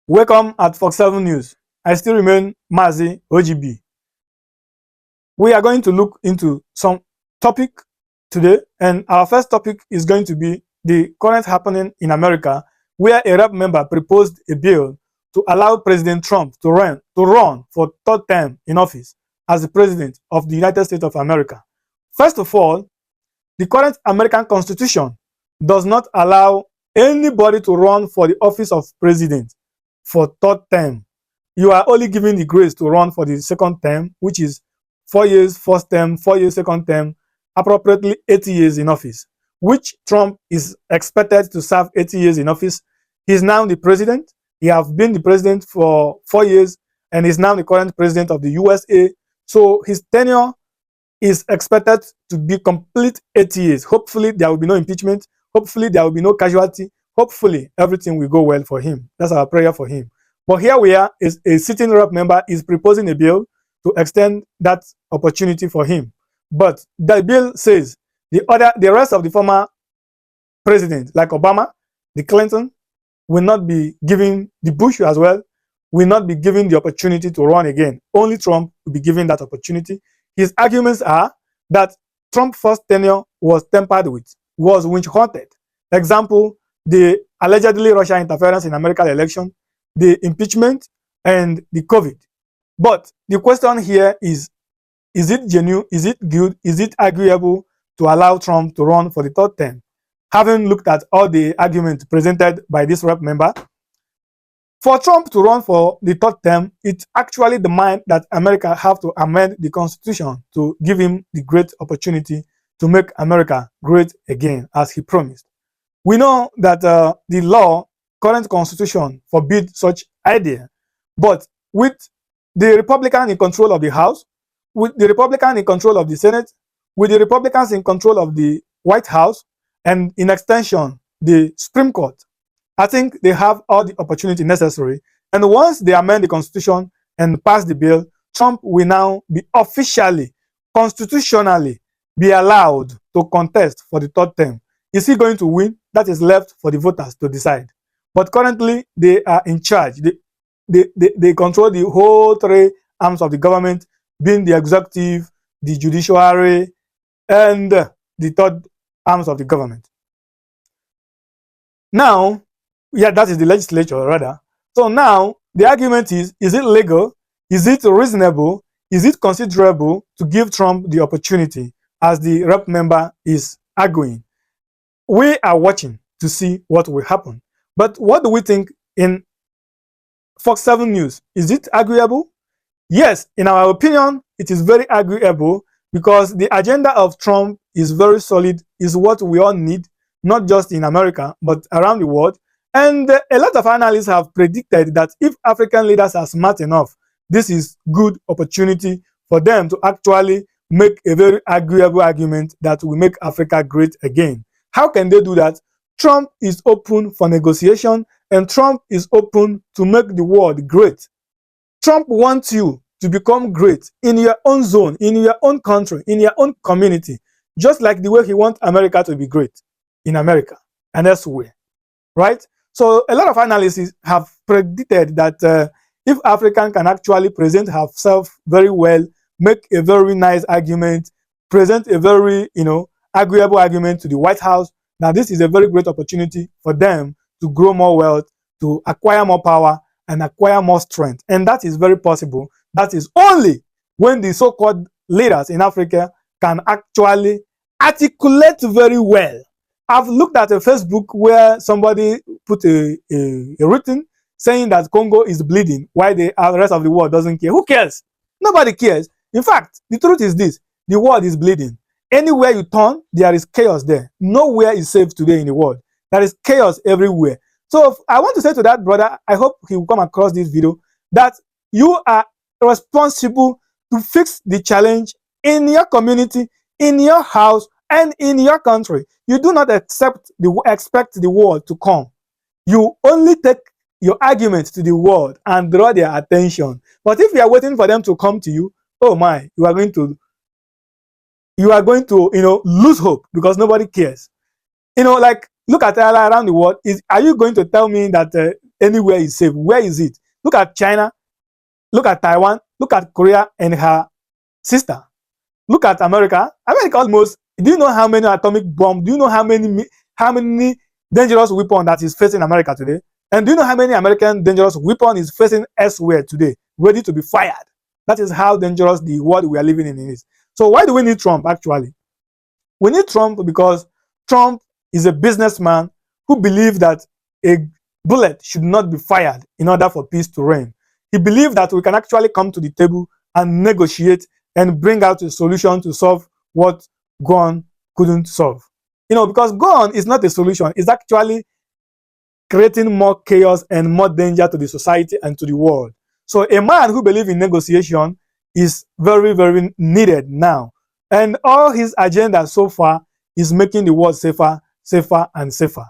Welcome at Fox 7 News. I still remain Mazi O.G.B. We are going to look into some topic today, and our first topic is going to be the current happening in America, where a rep member proposed a bill to allow President Trump to run for third term in office as the president of the United States of America. First of all, the current American Constitution does not allow anybody to run for the office of president for third term. You are only given the grace to run for the second term, which is 4 years first term, 4 years second term, appropriately 80 years in office, which Trump is expected to serve 80 years in office. He's now the president. He has been the president for 4 years and is now the current president of the USA. So his tenure is expected to be complete 80 years. Hopefully there will be no impeachment. Hopefully there will be no casualty. Hopefully everything will go well for him. That's our prayer for him. But here we are, is a sitting rep member is proposing a bill to extend that opportunity for him. But the bill says the rest of the former presidents, like Obama, the Clinton, will not be given, the Bush as well, will not be given the opportunity to run again. Only Trump will be given that opportunity. His arguments are that Trump's first tenure was tampered with, was witch hunted. Example, the allegedly Russia interference in American election, the impeachment, and the COVID. But the question here is it genuine? Is it good? Is it agreeable to allow Trump to run for the third term? Having looked at all the arguments presented by this rep member, for Trump to run for the third term, it actually demands that America have to amend the Constitution to give him the great opportunity to make America great again, as he promised. We know that the law, current Constitution, forbids such idea, but with the Republican in control of the House, with the Republican in control of the Senate, with the Republicans in control of the White House, and in extension, the Supreme Court, I think they have all the opportunity necessary. And once they amend the Constitution and pass the bill, Trump will now be officially, constitutionally, be allowed to contest for the third term. Is he going to win? That is left for the voters to decide. But currently, they are in charge. They control the whole three arms of the government, being the executive, the judiciary, and the third arms of the government. Now, yeah, that is the legislature, rather. So now, the argument is it legal? Is it reasonable? Is it considerable to give Trump the opportunity, as the rep member is arguing? We are watching to see what will happen. But what do we think in Fox 7 News? Is it agreeable? Yes, in our opinion, it is very agreeable, because the agenda of Trump is very solid, is what we all need, not just in America, but around the world. And a lot of analysts have predicted that if African leaders are smart enough, this is good opportunity for them to actually make a very agreeable argument that will make Africa great again. How can they do that? Trump is open for negotiation, and Trump is open to make the world great. Trump wants you to become great in your own zone, in your own country, in your own community, just like the way he wants America to be great in America and elsewhere, right? So a lot of analysts have predicted that if African can actually present herself very well, make a very nice argument, present a very, agreeable argument to the White House, now this is a very great opportunity for them to grow more wealth, to acquire more power, and acquire more strength. And that is very possible. That is only when the so-called leaders in Africa can actually articulate very well. I've looked at a Facebook where somebody put a written saying that Congo is bleeding, while the rest of the world doesn't care. Who cares? Nobody cares. In fact, the truth is this: the world is bleeding. Anywhere you turn, there is chaos there. Nowhere is safe today in the world. There is chaos everywhere. So I want to say to that brother, I hope he will come across this video, that you are responsible to fix the challenge in your community, in your house, and in your country. You do not expect the world to come. You only take your argument to the world and draw their attention. But if you are waiting for them to come to you, oh my, you are going to lose hope, because nobody cares. Like, look at around the world. Are you going to tell me that anywhere is safe. Where is it? Look at China, look at Taiwan, look at Korea and her sister. Look at America. America almost, do you know how many atomic bombs? Do you know how many dangerous weapons that is facing America today? And do you know how many American dangerous weapons is facing elsewhere today, ready to be fired? That is how dangerous the world we are living in is. So why do we need Trump actually? We need Trump because Trump is a businessman who believes that a bullet should not be fired in order for peace to reign. He believes that we can actually come to the table and negotiate and bring out a solution to solve what gun couldn't solve. Because gun is not a solution. It's actually creating more chaos and more danger to the society and to the world. So a man who believes in negotiation is very, very needed now. And all his agenda so far is making the world safer, safer, and safer.